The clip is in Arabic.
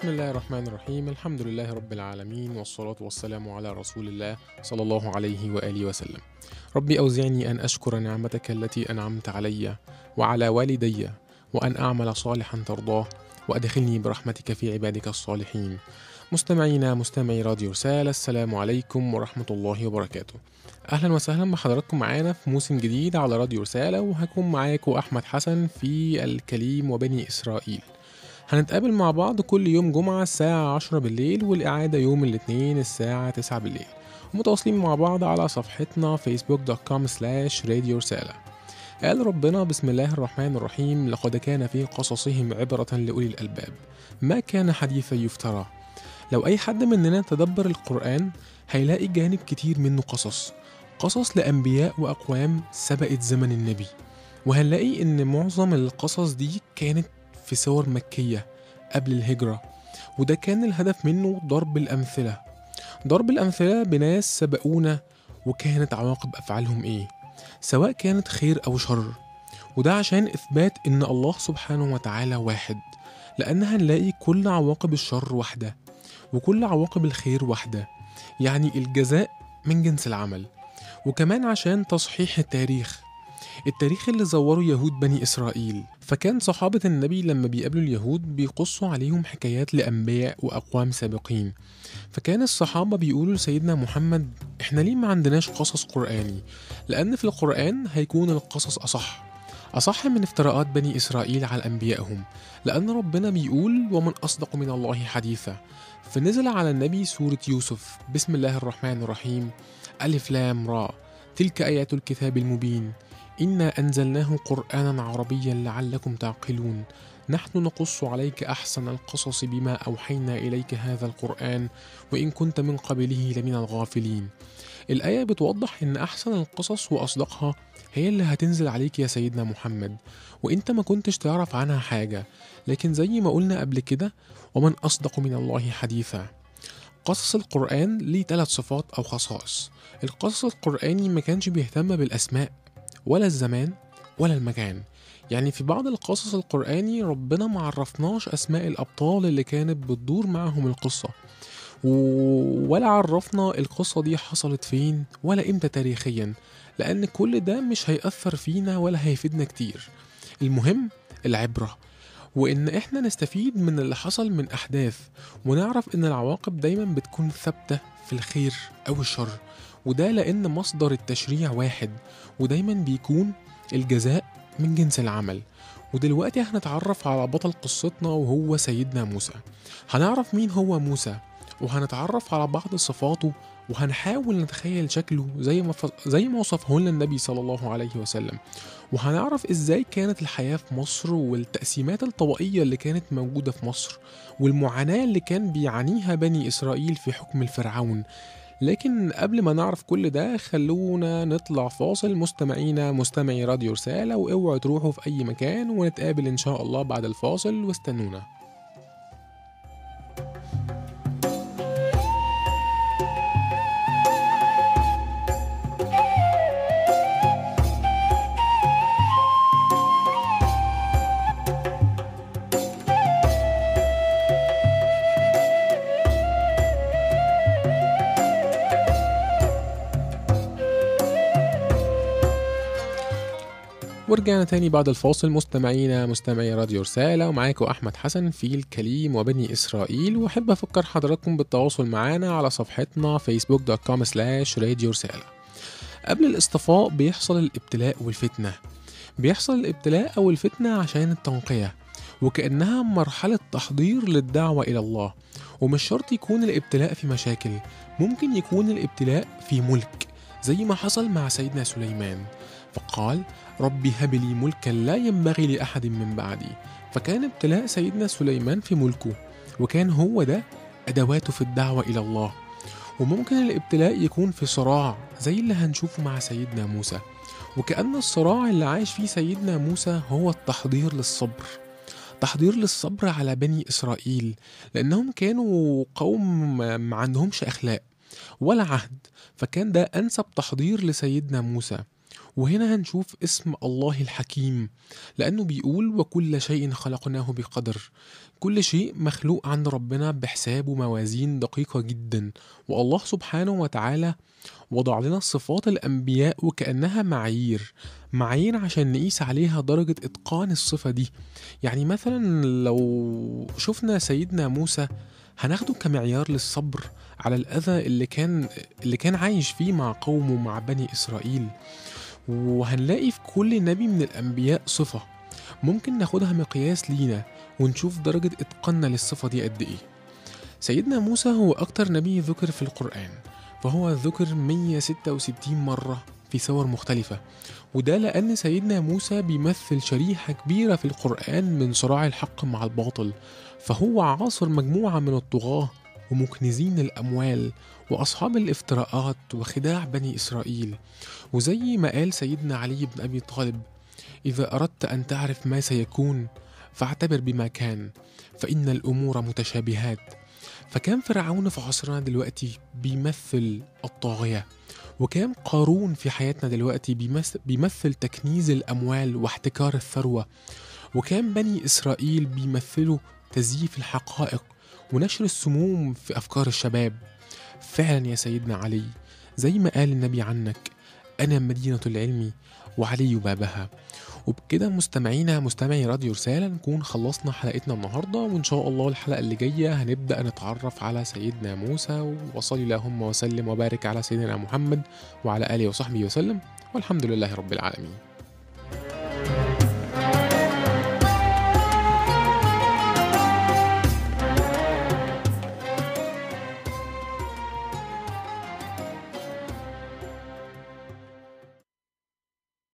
بسم الله الرحمن الرحيم. الحمد لله رب العالمين، والصلاة والسلام على رسول الله صلى الله عليه وآله وسلم. ربي أوزعني أن أشكر نعمتك التي أنعمت علي وعلى والدي، وأن أعمل صالحا ترضاه، وأدخلني برحمتك في عبادك الصالحين. مستمعي راديو رسالة، السلام عليكم ورحمة الله وبركاته. أهلا وسهلا بحضراتكم معانا في موسم جديد على راديو رسالة، وهكون معاكم أحمد حسن في الكليم وبني إسرائيل. هنتقابل مع بعض كل يوم جمعة الساعة 10 بالليل، والإعادة يوم الاثنين الساعة 9 بالليل، ومتواصلين مع بعض على صفحتنا facebook.com/راديو رسالة. قال ربنا بسم الله الرحمن الرحيم: لقد كان في قصصهم عبرة لأولي الألباب، ما كان حديثا يفترى. لو أي حد مننا تدبر القرآن هيلاقي جانب كتير منه قصص لأنبياء وأقوام سبقت زمن النبي، وهنلاقي إن معظم القصص دي كانت في سور مكية قبل الهجرة، وده كان الهدف منه ضرب الأمثلة بناس سبقونا وكانت عواقب أفعالهم إيه، سواء كانت خير أو شر. وده عشان إثبات إن الله سبحانه وتعالى واحد، لأن هنلاقي كل عواقب الشر واحدة وكل عواقب الخير واحدة، يعني الجزاء من جنس العمل. وكمان عشان تصحيح التاريخ اللي زوره يهود بني إسرائيل، فكان صحابة النبي لما بيقابلوا اليهود بيقصوا عليهم حكايات لأنبياء وأقوام سابقين. فكان الصحابة بيقولوا لسيدنا محمد: إحنا ليه ما عندناش قصص قرآني؟ لأن في القرآن هيكون القصص أصح من افتراءات بني إسرائيل على أنبيائهم، لأن ربنا بيقول: ومن أصدق من الله حديثا. فنزل على النبي سورة يوسف: بسم الله الرحمن الرحيم، ألف لام را، تلك آيات الكتاب المبين، إنا أنزلناه قرآنا عربيا لعلكم تعقلون، نحن نقص عليك أحسن القصص بما أوحينا إليك هذا القرآن وإن كنت من قبله لمن الغافلين. الآية بتوضح إن أحسن القصص وأصدقها هي اللي هتنزل عليك يا سيدنا محمد، وإنت ما كنتش تعرف عنها حاجة. لكن زي ما قلنا قبل كده: ومن أصدق من الله حديثا. قصص القرآن ليه 3 صفات أو خصائص. القصص القرآني ما كانش بيهتم بالأسماء ولا الزمان ولا المكان، يعني في بعض القصص القرآني ربنا معرفناش أسماء الأبطال اللي كانت بتدور معهم القصة، ولا عرفنا القصة دي حصلت فين ولا إمتى تاريخيا، لأن كل ده مش هيأثر فينا ولا هيفيدنا كتير. المهم العبرة، وإن إحنا نستفيد من اللي حصل من أحداث، ونعرف إن العواقب دايما بتكون ثابتة في الخير أو الشر، وده لأن مصدر التشريع واحد، ودايما بيكون الجزاء من جنس العمل. ودلوقتي هنتعرف على بطل قصتنا وهو سيدنا موسى. هنعرف مين هو موسى، وهنتعرف على بعض صفاته، وهنحاول نتخيل شكله زي ما وصفه لنا النبي صلى الله عليه وسلم. وهنعرف ازاي كانت الحياة في مصر، والتقسيمات الطبقية اللي كانت موجودة في مصر، والمعاناة اللي كان بيعانيها بني إسرائيل في حكم الفرعون. لكن قبل ما نعرف كل ده خلونا نطلع فاصل. مستمعي راديو رسالة، واوعوا تروحوا في أي مكان، ونتقابل إن شاء الله بعد الفاصل، واستنونا. ورجعنا تاني بعد الفاصل. مستمعي راديو رسالة، ومعاكم أحمد حسن في الكليم وبني إسرائيل. وأحب أفكر حضراتكم بالتواصل معانا على صفحتنا facebook.com/راديو رسالة. قبل الاصطفاء بيحصل الابتلاء أو الفتنة عشان التنقية، وكأنها مرحلة تحضير للدعوة إلى الله. ومش شرط يكون الابتلاء في مشاكل، ممكن يكون الابتلاء في ملك، زي ما حصل مع سيدنا سليمان، فقال: ربي هب لي ملكا لا ينبغي لأحد من بعدي. فكان ابتلاء سيدنا سليمان في ملكه، وكان هو ده أدواته في الدعوة إلى الله. وممكن الابتلاء يكون في صراع زي اللي هنشوفه مع سيدنا موسى، وكأن الصراع اللي عاش فيه سيدنا موسى هو تحضير للصبر على بني إسرائيل، لأنهم كانوا قوم ما عندهمش أخلاق ولا عهد، فكان ده أنسب تحضير لسيدنا موسى. وهنا هنشوف اسم الله الحكيم، لأنه بيقول وكل شيء خلقناه بقدر. كل شيء مخلوق عند ربنا بحساب وموازين دقيقة جدا، والله سبحانه وتعالى وضع لنا صفات الأنبياء وكأنها معايير عشان نقيس عليها درجة إتقان الصفة دي. يعني مثلا لو شفنا سيدنا موسى هناخده كمعيار للصبر على الأذى اللي كان عايش فيه مع قومه مع بني إسرائيل. وهنلاقي في كل نبي من الأنبياء صفة ممكن ناخدها مقياس لينا ونشوف درجة إتقاننا للصفة دي قد إيه. سيدنا موسى هو أكتر نبي ذكر في القرآن، فهو ذكر 166 مرة في صور مختلفة، وده لأن سيدنا موسى بيمثل شريحة كبيرة في القرآن من صراع الحق مع الباطل، فهو عاصر مجموعة من الطغاة ومكنزين الأموال وأصحاب الافتراءات وخداع بني إسرائيل. وزي ما قال سيدنا علي بن أبي طالب: إذا أردت أن تعرف ما سيكون فاعتبر بما كان، فإن الأمور متشابهات. فكان فرعون في عصرنا دلوقتي بيمثل الطاغية، وكان قارون في حياتنا دلوقتي بيمثل تكنيز الأموال واحتكار الثروة، وكان بني إسرائيل بيمثلوا تزييف الحقائق ونشر السموم في أفكار الشباب. فعلا يا سيدنا علي، زي ما قال النبي عنك: أنا مدينة العلم وعلي بابها. وبكده مستمعي راديو رسالة نكون خلصنا حلقتنا النهاردة، وإن شاء الله الحلقة اللي جاية هنبدأ نتعرف على سيدنا موسى. وصلي اللهم وسلم وبارك على سيدنا محمد وعلى آله وصحبه وسلم، والحمد لله رب العالمين.